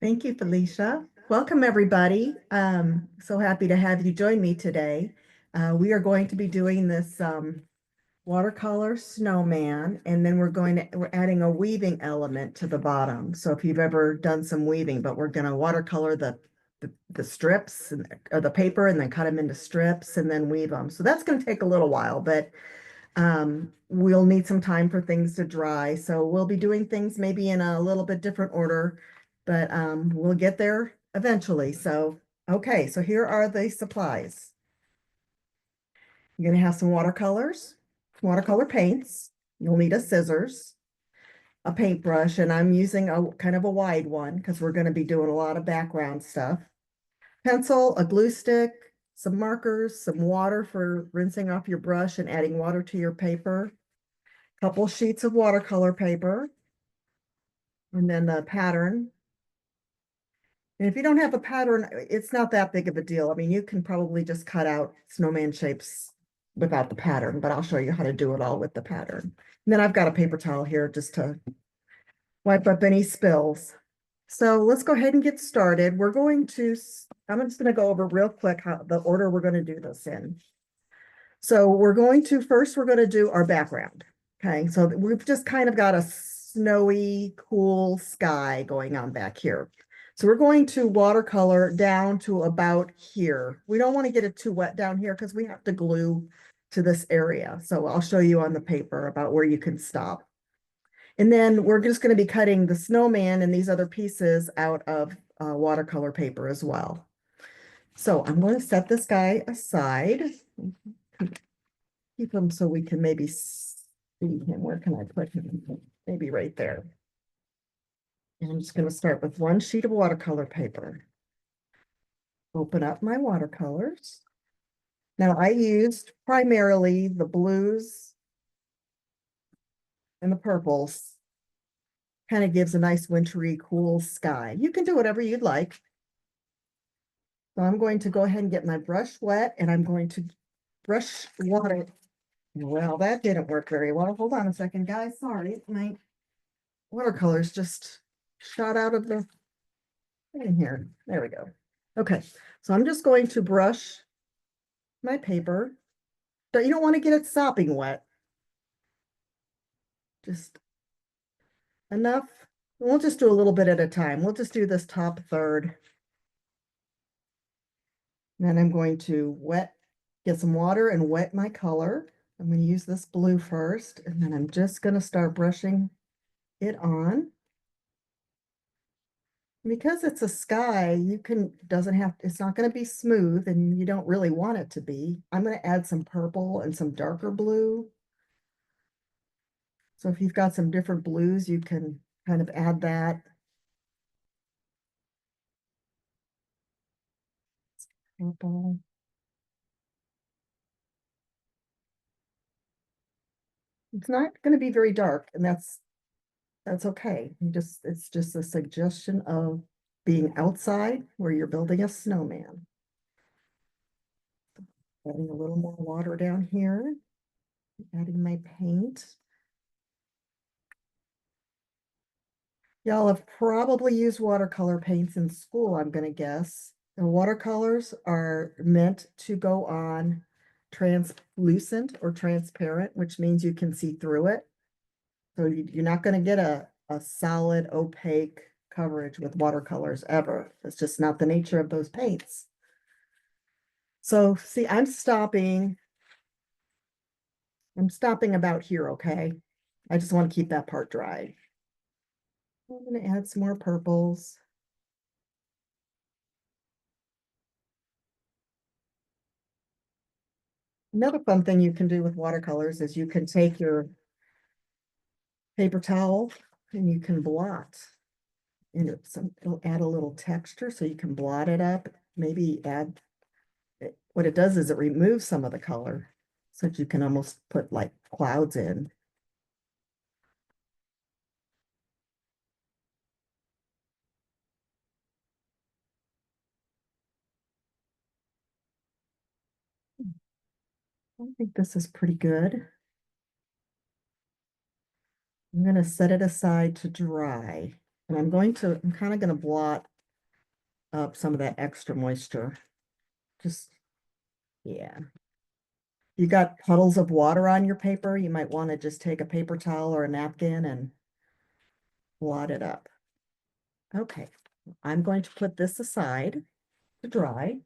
Thank you, Felicia. Welcome, everybody. So happy to have you join me today. We are going to be doing this watercolor snowman, and then we're adding a weaving element to the bottom. So if you've ever done some weaving, but we're going to watercolor the strips or the paper, and then cut them into strips and then weave them. So that's going to take a little while, but we'll need some time for things to dry. So we'll be doing things maybe in a little bit different order, but we'll get there eventually. So, okay, so here are the supplies. You're gonna have some watercolors, watercolor paints. You'll need a scissors, a paintbrush, and I'm using a kind of a wide one because we're gonna be doing a lot of background stuff. Pencil, a glue stick, some markers, some water for rinsing off your brush and adding water to your paper, couple sheets of watercolor paper, and then the pattern. And if you don't have a pattern, it's not that big of a deal. I mean, you can probably just cut out snowman shapes without the pattern, but I'll show you how to do it all with the pattern. And then I've got a paper towel here just to wipe up any spills. So let's go ahead and get started. I'm just going to go over real quick how the order we're going to do this in. So we're going to do our background. Okay, so we've just kind of got a snowy, cool sky going on back here. So we're going to watercolor down to about here. We don't want to get it too wet down here because we have to glue to this area. So I'll show you on the paper about where you can stop. And then we're just going to be cutting the snowman and these other pieces out of watercolor paper as well. So I'm going to set this guy aside. Keep him so we can maybe see him. Where can I put him? Maybe right there. And I'm just going to start with one sheet of watercolor paper. Open up my watercolors. Now I used primarily the blues and the purples. Kind of gives a nice wintry, cool sky. You can do whatever you'd like. So I'm going to go ahead and get my brush wet, and I'm going to brush water. Well, that didn't work very well. Hold on a second, guys. Sorry, my watercolors just shot out of the thing here. There we go. Okay, so I'm just going to brush my paper. But you don't want to get it sopping wet. Just enough. We'll just do a little bit at a time. We'll just do this top third. Then I'm going to get some water and wet my color. I'm going to use this blue first, and then I'm just going to start brushing it on. Because it's a sky, it's not going to be smooth, and you don't really want it to be. I'm going to add some purple and some darker blue. So if you've got some different blues, you can kind of add that. Purple. It's not going to be very dark, and that's okay. It's just a suggestion of being outside where you're building a snowman. Adding a little more water down here, adding my paint. Y'all have probably used watercolor paints in school, I'm gonna guess. And watercolors are meant to go on translucent or transparent, which means you can see through it. So you're not gonna get a solid opaque coverage with watercolors ever. It's just not the nature of those paints. So see, I'm stopping about here, okay? I just want to keep that part dry. I'm going to add some more purples. Another fun thing you can do with watercolors is you can take your paper towel and you can blot. And it'll add a little texture so you can blot it up. Maybe what it does is it removes some of the color so that you can almost put like clouds in. I think this is pretty good. I'm going to set it aside to dry. And I'm kind of going to blot up some of that extra moisture. Just, yeah. You got puddles of water on your paper, you might want to just take a paper towel or a napkin and blot it up. Okay, I'm going to put this aside to dry.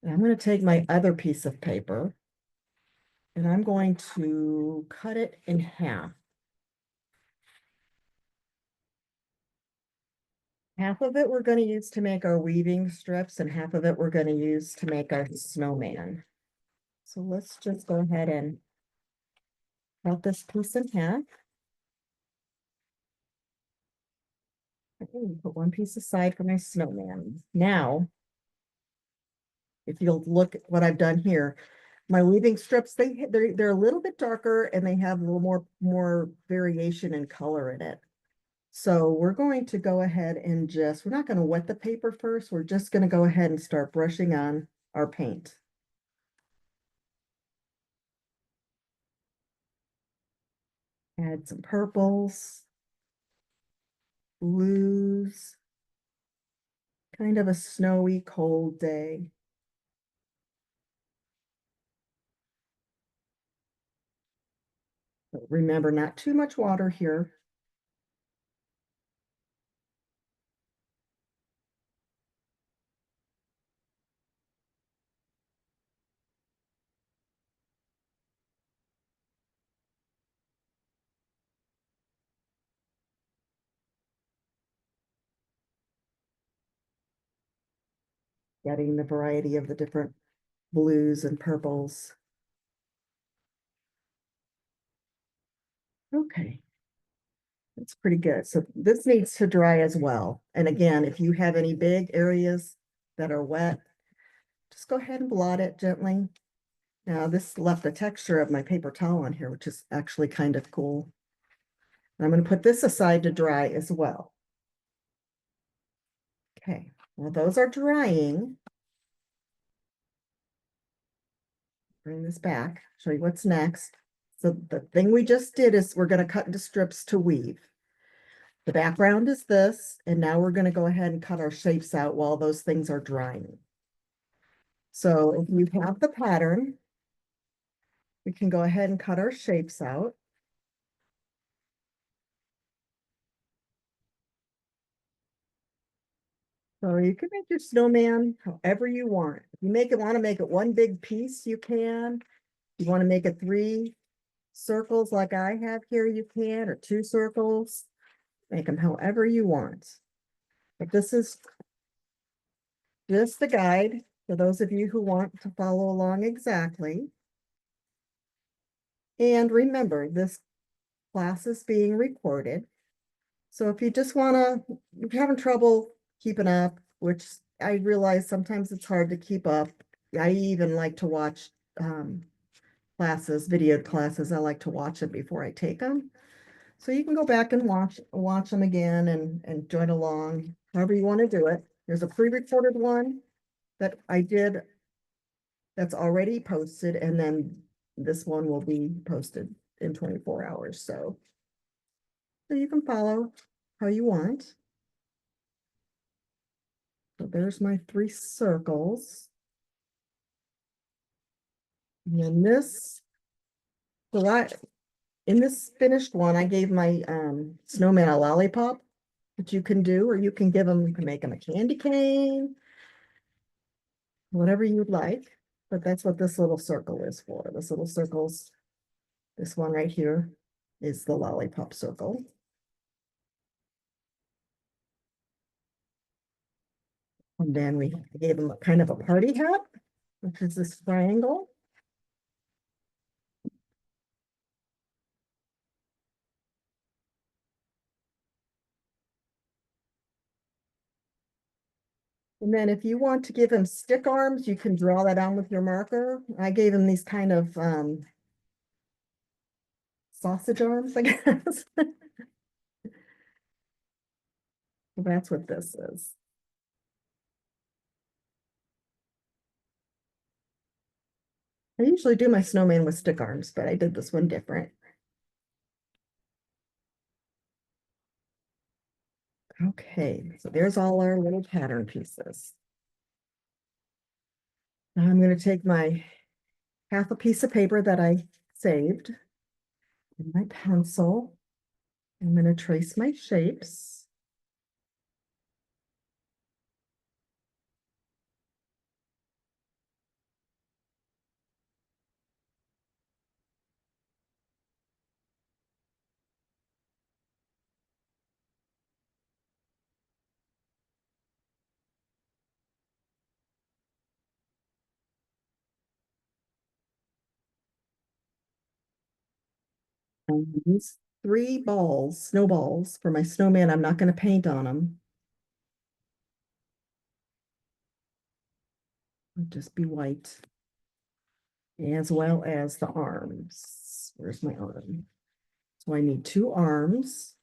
And I'm going to take my other piece of paper and I'm going to cut it in half. Half of it we're going to use to make our weaving strips and half of it we're going to use to make our snowman. So let's just go ahead and cut this piece in half. Okay, put one piece aside for my snowman. Now, if you'll look at what I've done here, my weaving strips, they're a little bit darker and they have a little more variation in color in it. So we're going to go ahead and we're not going to wet the paper first. We're just going to go ahead and start brushing on our paint. Add some purples, blues, kind of a snowy, cold day. But remember, not too much water here. Getting the variety of the different blues and purples. Okay. That's pretty good. So this needs to dry as well. And again, if you have any big areas that are wet, just go ahead and blot it gently. Now this left the texture of my paper towel on here, which is actually kind of cool. And I'm going to put this aside to dry as well. Okay, well, those are drying. Bring this back, show you what's next. So the thing we just did is we're going to cut into strips to weave. The background is this, and now we're going to go ahead and cut our shapes out while those things are drying. So if you have the pattern, we can go ahead and cut our shapes out. So you can make your snowman however you want. If you want to make it one big piece, you can. If you want to make it 3 circles like I have here, you can, or 2 circles. Make them however you want. But this is just the guide for those of you who want to follow along exactly. And remember, this class is being recorded. So if you just want to, if you're having trouble keeping up, which I realize sometimes it's hard to keep up. I even like to watch classes, video classes. I like to watch them before I take them. So you can go back and watch them again and join along, however you want to do it. There's a pre-recorded one that I did that's already posted, and then this one will be posted in 24 hours. So you can follow how you want. So there's my 3 circles. And then this, in this finished one, I gave my snowman a lollipop that you can do, or you can make them a candy cane, whatever you'd like. But that's what this little circle is for. This little circle's, this one right here is the lollipop circle. And then we gave them a kind of a party hat, which is this triangle. And then if you want to give him stick arms, you can draw that on with your marker. I gave him these kind of sausage arms, I guess. That's what this is. I usually do my snowman with stick arms, but I did this one different. Okay, so there's all our little pattern pieces. Now I'm going to take my half a piece of paper that I saved and my pencil. I'm going to trace my shapes. And these three balls, snowballs for my snowman, I'm not going to paint on them. It'll just be white, as well as the arms. Where's my arm? So I need two arms.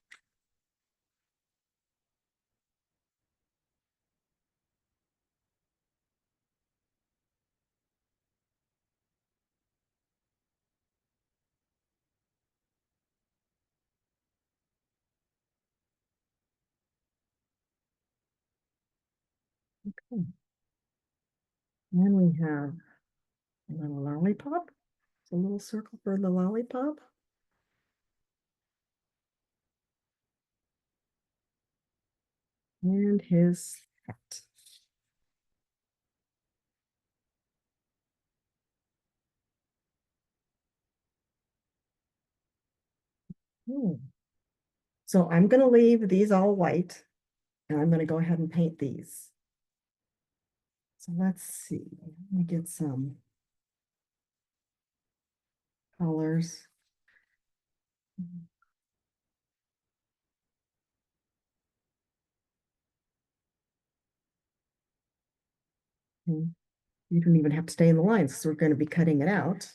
Okay. Then we have a little lollipop. It's a little circle for the lollipop. And his hat. Hmm. So I'm going to leave these all white, and I'm going to go ahead and paint these. So let's see. Let me get some colors. Hmm. You don't even have to stay in the lines because we're going to be cutting it out.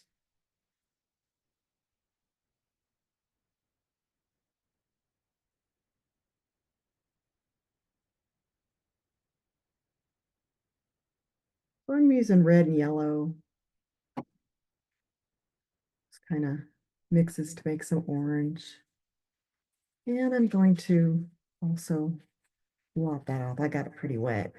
I'm using red and yellow. It's kind of mixes to make some orange. And I'm going to also blot that off. I got it pretty wet.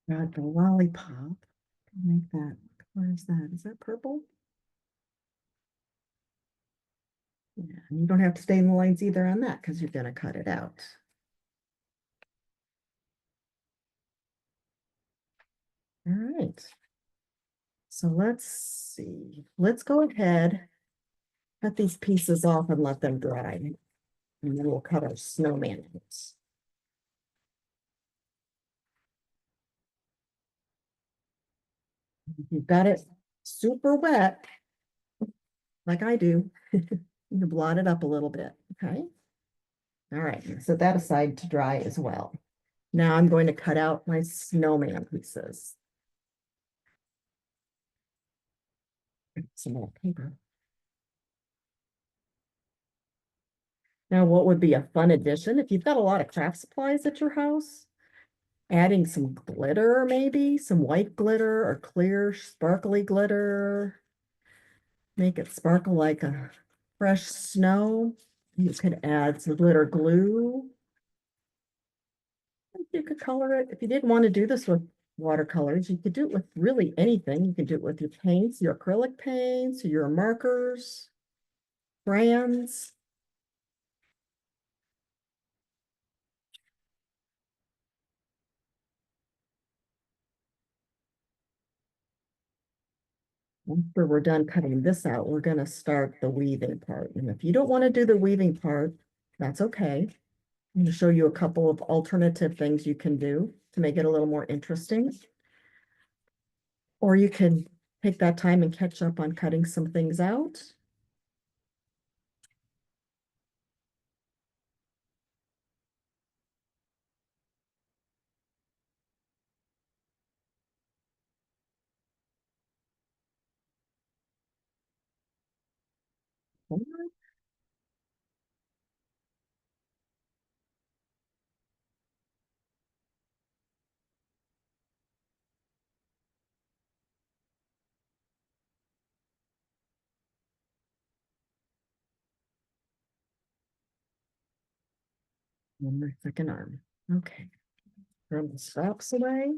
Got the lollipop. Make that. Where is that? Is that purple? Yeah, and you don't have to stay in the lines either on that because you're going to cut it out. All right. So let's see. Let's go ahead, cut these pieces off and let them dry. And then we'll cut our snowman heads. If you've got it super wet, like I do, you can blot it up a little bit, okay? All right, set that aside to dry as well. Now I'm going to cut out my snowman pieces. Some more paper. Now, what would be a fun addition if you've got a lot of craft supplies at your house? Adding some glitter, maybe some white glitter or clear sparkly glitter. Make it sparkle like a fresh snow. You could add some glitter glue. You could color it. If you didn't want to do this with watercolors, you could do it with really anything. You could do it with your paints, your acrylic paints, your markers, crayons. After we're done cutting this out, we're going to start the weaving part. And if you don't want to do the weaving part, that's okay. I'm going to show you a couple of alternative things you can do to make it a little more interesting. Or you can take that time and catch up on cutting some things out. And my second arm. Okay. Throw the straps away.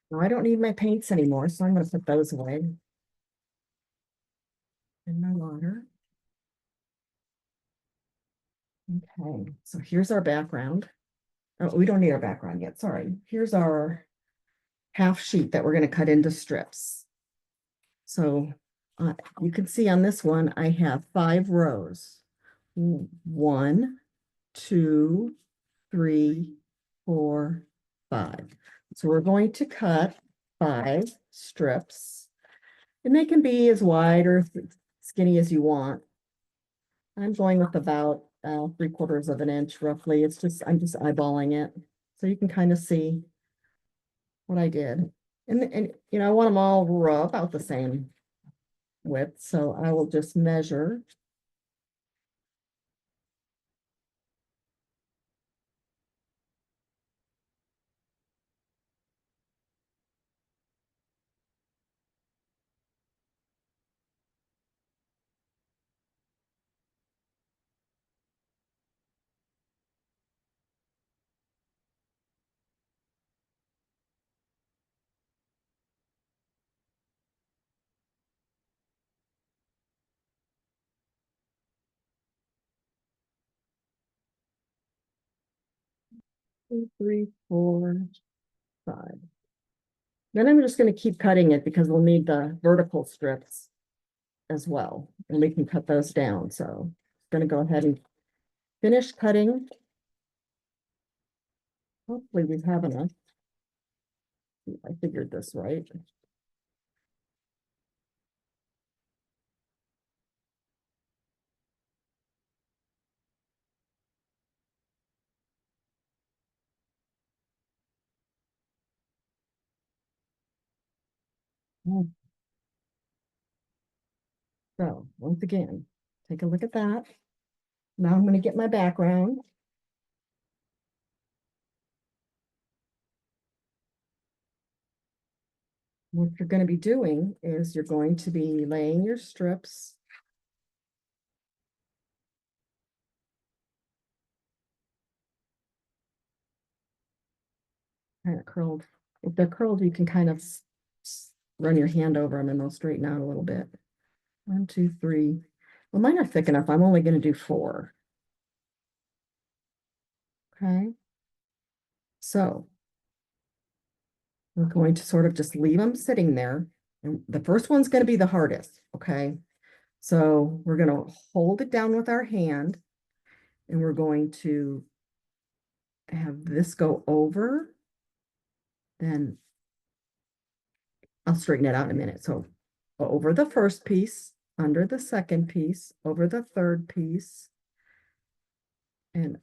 Now I don't need my paints anymore, so I'm going to put those away in my water. Okay, so here's our background. Oh, we don't need our background yet, sorry. Here's our half sheet that we're going to cut into strips. So you can see on this one, I have 5 rows. 1, 2, 3, 4, 5. So we're going to cut 5 strips, and they can be as wide or skinny as you want. I'm going with about 3/4 of an inch roughly. I'm just eyeballing it. So you can kind of see what I did. And you know, I want them all about the same width. So I will just measure. Two, 3, 4, 5. Then I'm just going to keep cutting it because we'll need the vertical strips as well. And we can cut those down. So I'm going to go ahead and finish cutting. Hopefully we have enough. I figured this right. Mm. So once again, take a look at that. Now I'm going to get my background. What you're going to be doing is you're going to be laying your strips. Kind of curled. If they're curled, you can kind of run your hand over them and they'll straighten out a little bit. 1, 2, 3. Well, mine are thick enough. I'm only going to do 4. Okay. So we're going to sort of just leave them sitting there. And the first one's going to be the hardest. Okay. So we're going to hold it down with our hand and we're going to have this go over. Then I'll straighten it out in a minute. So over the first piece, under the second piece, over the third piece, and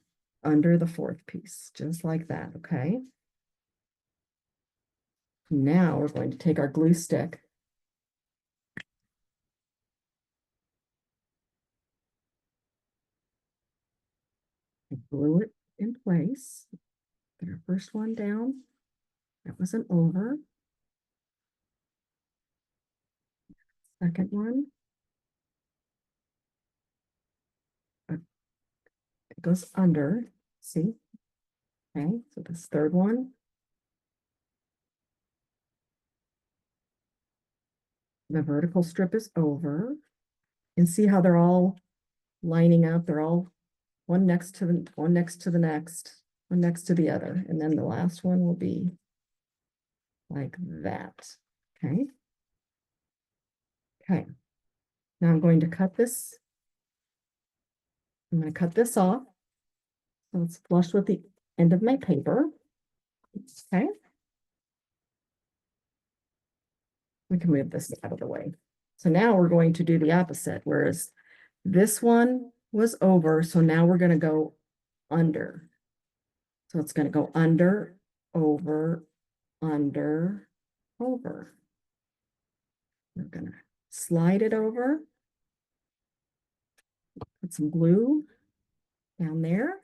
under the fourth piece, just like that, okay? Now we're going to take our glue stick. And glue it in place. Get our first one down. That was an over. Second one. It goes under, see? Okay, so this third one. The vertical strip is over. And see how they're all lining up? They're all one next to the one next to the next, one next to the other. And then the last one will be like that. Okay. Okay. Now I'm going to cut this. I'm going to cut this off. So it's flush with the end of my paper. Okay. We can move this out of the way. So now we're going to do the opposite, whereas this one was over. So now we're going to go under. So it's going to go under, over, under, over. We're going to slide it over. Put some glue down there.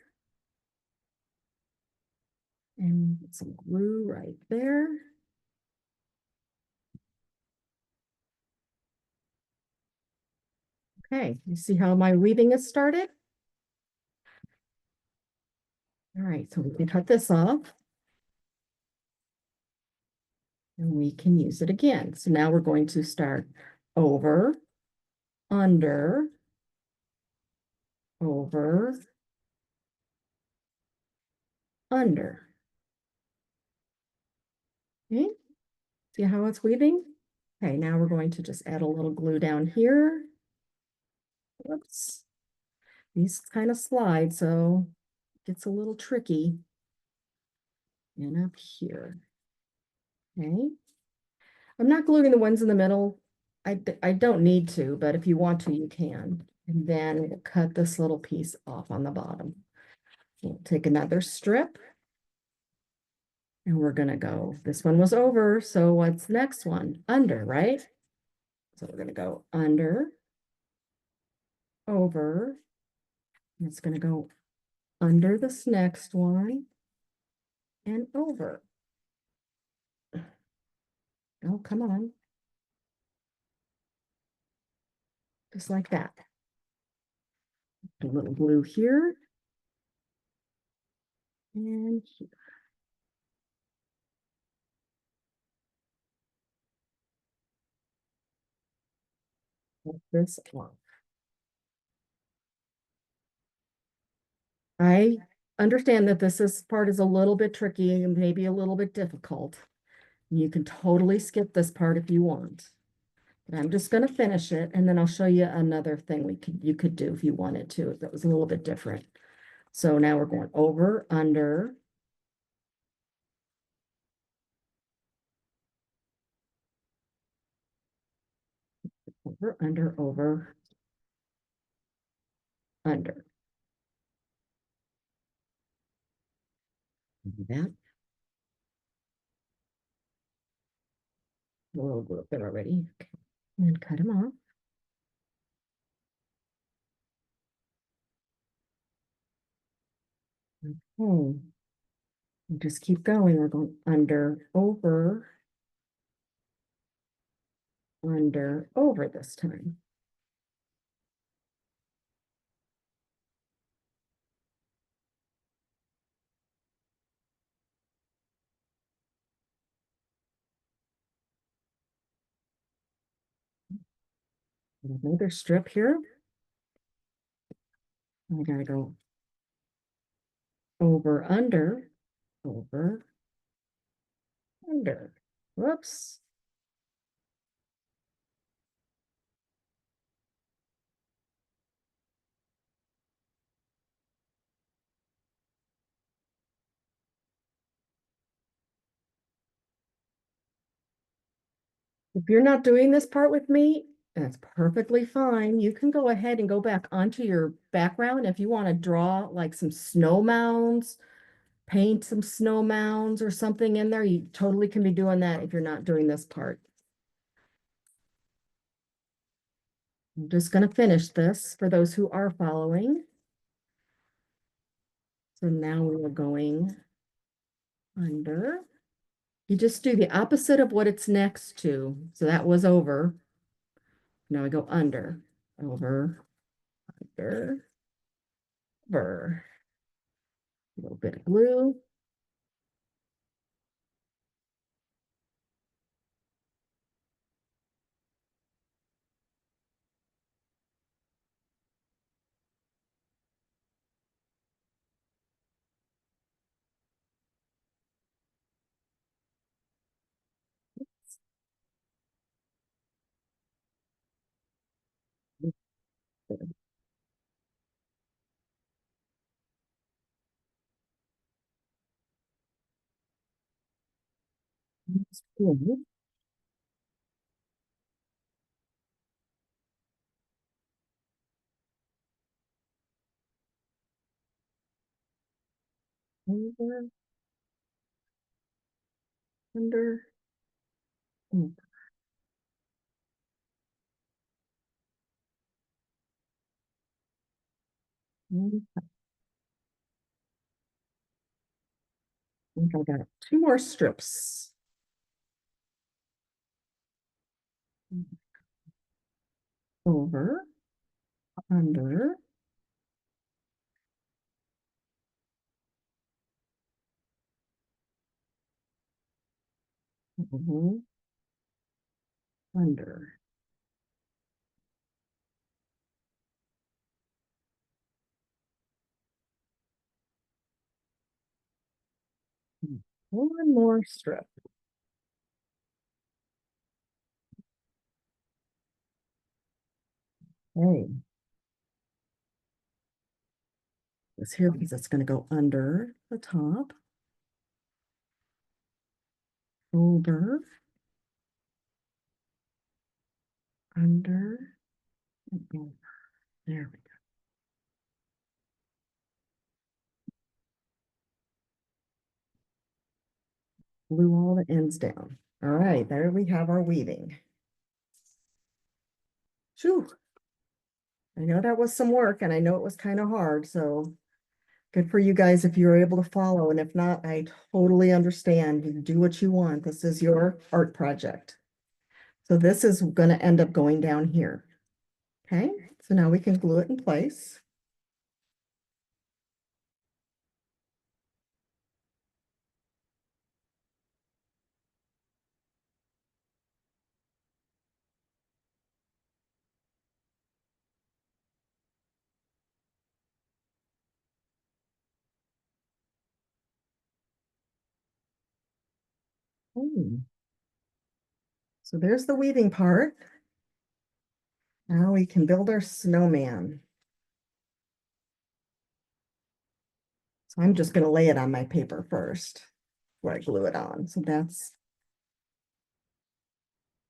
And put some glue right there. Okay, you see how my weaving is started? All right, so we can cut this off. And we can use it again. So now we're going to start over, under, over, under. Okay, see how it's weaving? Okay, now we're going to just add a little glue down here. Whoops. These kind of slide, so it gets a little tricky. And up here. Okay. I'm not gluing the ones in the middle. I don't need to, but if you want to, you can. And then we'll cut this little piece off on the bottom. We'll take another strip. And we're gonna go, this one was over, so what's the next one? Under, right? So we're gonna go under, over, and it's gonna go under this next one, and over. Oh, come on. Just like that. A little glue here. And here. Like this one. I understand that this part is a little bit tricky and maybe a little bit difficult. You can totally skip this part if you want. But I'm just going to finish it, and then I'll show you another thing you could do if you wanted to, that was a little bit different. So now we're going over, under, over, under, over, under. Do that. A little glue there already. Okay. And cut them off. Okay. And just keep going. We're going under, over, under, over this time. Another strip here. I gotta go over, under, over, under. Whoops. If you're not doing this part with me, that's perfectly fine. You can go ahead and go back onto your background if you want to draw like some snow mounds, paint some snow mounds or something in there. You totally can be doing that if you're not doing this part. I'm just going to finish this for those who are following. So now we are going under. You just do the opposite of what it's next to. So that was over. Now we go under, over, under, over. A little bit of glue. Glue. Over, under, over. And I think I got two more strips. Over, under, over, under. One more strip. Okay. This here because it's going to go under the top, over, under, and over. There we go. Glue all the ends down. All right, there we have our weaving. Phew. I know that was some work and I know it was kind of hard, so good for you guys if you were able to follow. And if not, I totally understand. You do what you want. This is your art project. So this is going to end up going down here. Okay, so now we can glue it in place. Hmm. So there's the weaving part. Now we can build our snowman. So I'm just going to lay it on my paper first before I glue it on. So that's,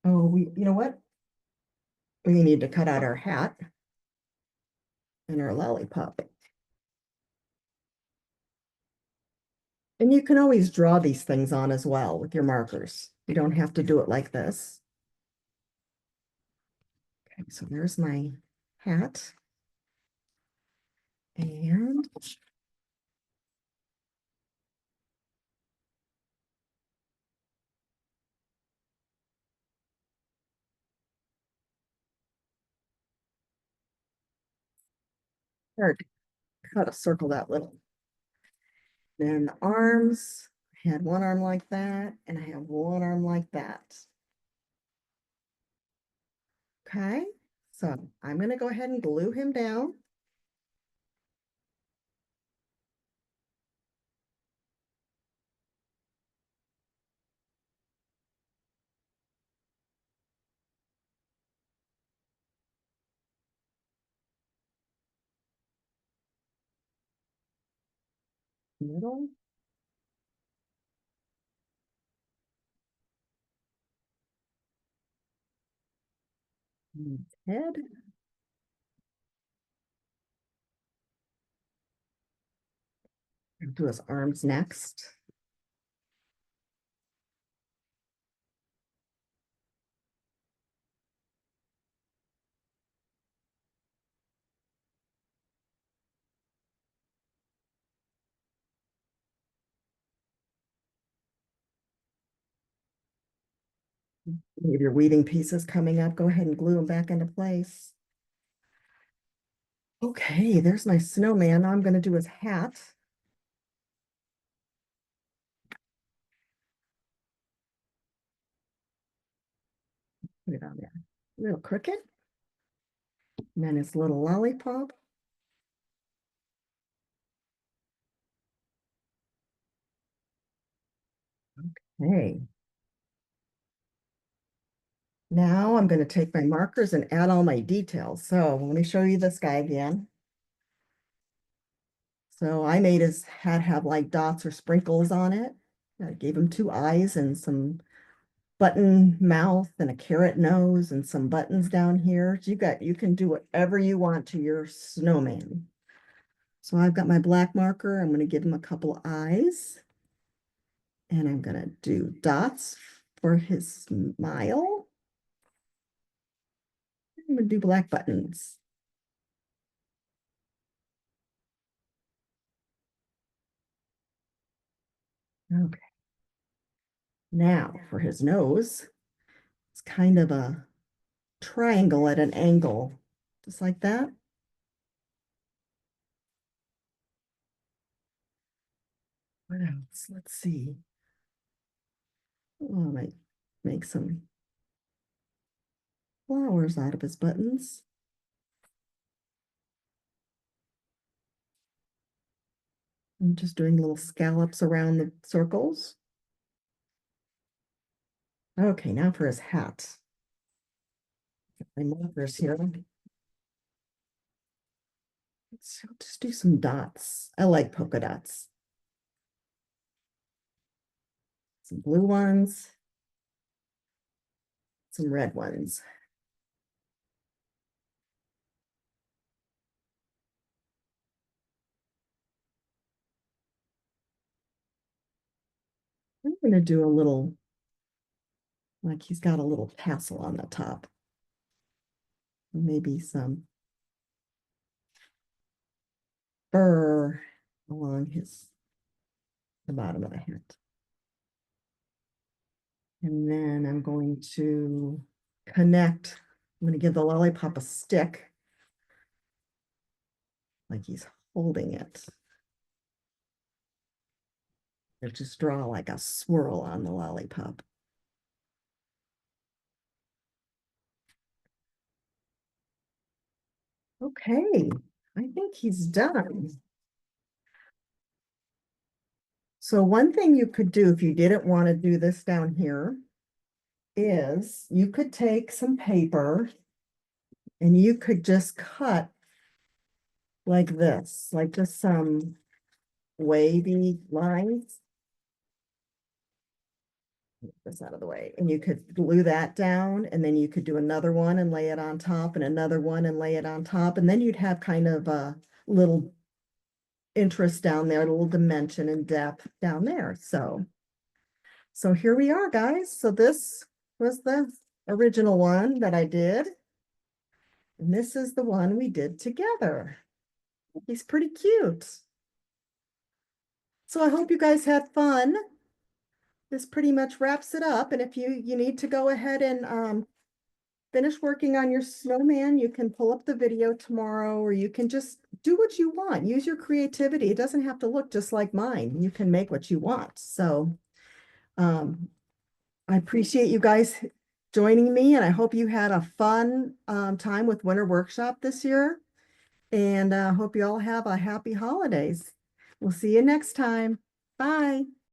oh, you know what? We need to cut out our hat and our lollipop. And you can always draw these things on as well with your markers. You don't have to do it like this. Okay, so there's my hat. And start cut a circle that little. Then the arms, I had one arm like that, and I have one arm like that. Okay, so I'm going to go ahead and glue him down. Middle. And head. Do his arms next. If your weaving pieces coming up, go ahead and glue them back into place. Okay, there's my snowman. Now I'm going to do his hat. Put it on there. Little cricket. And then his little lollipop. Okay. Now I'm going to take my markers and add all my details. So let me show you this guy again. So I made his hat have like dots or sprinkles on it. I gave him two eyes and some button mouth and a carrot nose and some buttons down here. So you can do whatever you want to your snowman. So I've got my black marker. I'm going to give him a couple eyes. And I'm going to do dots for his smile. I'm going to do black buttons. Okay. Now for his nose, it's kind of a triangle at an angle, just like that. What else? Let's see. Oh, I might make some flowers out of his buttons. I'm just doing little scallops around the circles. Okay, now for his hat. My markers here. Let's just do some dots. I like polka dots. Some blue ones. Some red ones. I'm going to do a little, like he's got a little tassel on the top. Maybe some fur along the bottom of the hat. And then I'm going to connect. I'm going to give the lollipop a stick, like he's holding it. And just draw like a swirl on the lollipop. Okay, I think he's done. So one thing you could do if you didn't want to do this down here is you could take some paper and you could just cut like this, like just some wavy lines. Get this out of the way. And you could glue that down, and then you could do another one and lay it on top, and another one and lay it on top. And then you'd have kind of a little interest down there, a little dimension and depth down there. So here we are, guys. So this was the original one that I did. And this is the one we did together. He's pretty cute. So I hope you guys had fun. This pretty much wraps it up. And if you need to go ahead and finish working on your snowman, you can pull up the video tomorrow, or you can just do what you want. Use your creativity. It doesn't have to look just like mine. You can make what you want. So I appreciate you guys joining me, and I hope you had a fun time with Winter Workshop this year. And hope you all have a happy holidays. We'll see you next time. Bye.